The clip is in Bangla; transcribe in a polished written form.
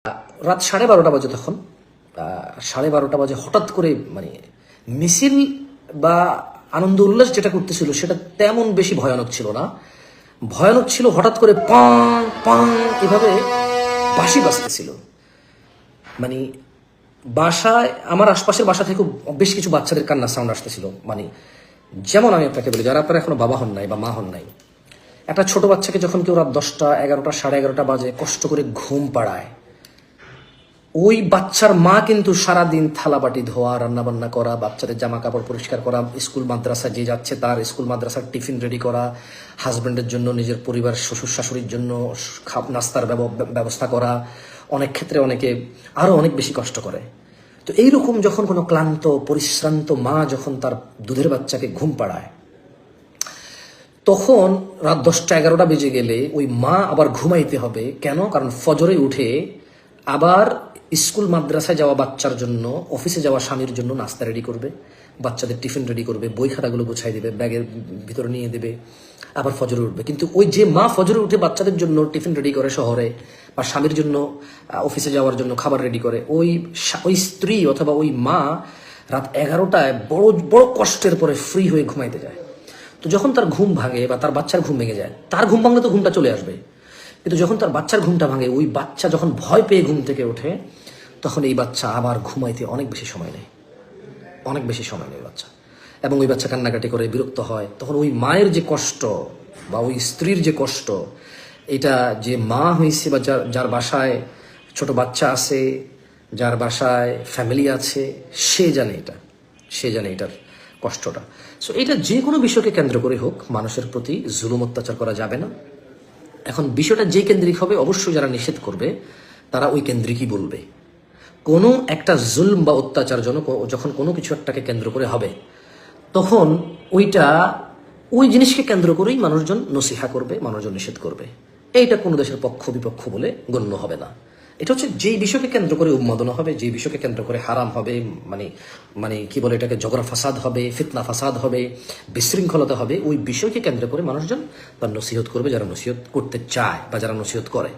রাত 12:30 বাজে তখন 12:30 বাজে হঠাৎ করে মানে মিছিল বা আনন্দ উল্লাস যেটা করতেছিল সেটা তেমন বেশি ভয়ানক ছিল না। ভয়ানক ছিল হঠাৎ করে পাং পাং এভাবে বাঁশি বাজতেছিল। মানে বাসায় আমার আশপাশের বাসা থেকে বেশ কিছু বাচ্চাদের কান্নার সাউন্ড আসতেছিল। মানে যেমন আমি আপনাকে বলি, যারা আপনারা এখনো বাবা হন নাই বা মা হন নাই, একটা ছোট বাচ্চাকে যখন কেউ রাত 10টা 11টা 11:30 বাজে কষ্ট করে ঘুম পাড়ায়, ওই বাচ্চার মা কিন্তু সারাদিন থালাবাটি ধোয়া, রান্নাবান্না করা, বাচ্চাদের জামা কাপড় পরিষ্কার করা, স্কুল মাদ্রাসা যে যাচ্ছে তার স্কুল মাদ্রাসার টিফিন রেডি করা, হাজব্যান্ডের জন্য, নিজের পরিবার শ্বশুর শাশুড়ির জন্য নাস্তার ব্যবস্থা করা, অনেক ক্ষেত্রে অনেকে আরও অনেক বেশি কষ্ট করে। তো এইরকম যখন কোনো ক্লান্ত পরিশ্রান্ত মা যখন তার দুধের বাচ্চাকে ঘুম পাড়ায়, তখন রাত 10টা 11টা বেজে গেলে ওই মা আবার ঘুমাইতে হবে। কেন? কারণ ফজরে উঠে আবার স্কুল মাদ্রাসায় যাওয়া বাচ্চার জন্য, অফিসে যাওয়া স্বামীর জন্য নাস্তা রেডি করবে, বাচ্চাদের টিফিন রেডি করবে, বই খাতাগুলো গুছাই দেবে, ব্যাগের ভিতরে নিয়ে দেবে, আবার ফজরে উঠবে। কিন্তু ওই যে মা ফজরে উঠে বাচ্চাদের জন্য টিফিন রেডি করে শহরে, বা স্বামীর জন্য অফিসে যাওয়ার জন্য খাবার রেডি করে, ওই স্ত্রী অথবা ওই মা রাত 11টায় বড় বড় কষ্টের পরে ফ্রি হয়ে ঘুমাইতে যায়। তো যখন তার ঘুম ভাঙে বা তার বাচ্চার ঘুম ভেঙে যায়, তার ঘুম ভাঙলে তো ঘুমটা চলে আসবে, কিন্তু যখন তার বাচ্চার ঘুমটা ভাঙে, ওই বাচ্চা যখন ভয় পেয়ে ঘুম থেকে ওঠে, তখন এই বাচ্চা আবার ঘুমাইতে অনেক বেশি সময় নেয়, অনেক বেশি সময় নেয় বাচ্চা। এবং ওই বাচ্চা কান্নাকাটি করে বিরক্ত হয়। তখন ওই মায়ের যে কষ্ট বা ওই স্ত্রীর যে কষ্ট, এটা যে মা হয়েছে বা যার বাসায় ছোট বাচ্চা আছে, যার বাসায় ফ্যামিলি আছে, সে জানে এটার কষ্টটা। সো এটা যে কোনো বিষয়কে কেন্দ্র করে হোক, মানুষের প্রতি জুলুম অত্যাচার করা যাবে না। এখন বিষয়টা যে কেন্দ্রিক হবে, অবশ্যই যারা নিষেধ করবে তারা ওই কেন্দ্রিকই বলবে। কোনো একটা জুলম বা অত্যাচার যখন কোনো কিছু একটাকে কেন্দ্র করে হবে, তখন ওই জিনিসকে কেন্দ্র করেই মানুষজন নসিহা করবে, মানুষজন নিষেধ করবে। এইটা কোনো দেশের পক্ষ বিপক্ষ বলে গণ্য হবে না। এটা হচ্ছে যেই বিষয়কে কেন্দ্র করে উন্মাদনা হবে, যেই বিষয়কে কেন্দ্র করে হারাম হবে, মানে কি বলে এটাকে, ঝগড়া ফাসাদ হবে, ফিতনা ফাসাদ হবে, বিশৃঙ্খলতা হবে, ওই বিষয়কে কেন্দ্র করে মানুষজন তার নসিহত করবে, যারা নসিহত করতে চায় বা যারা নসিহত করে।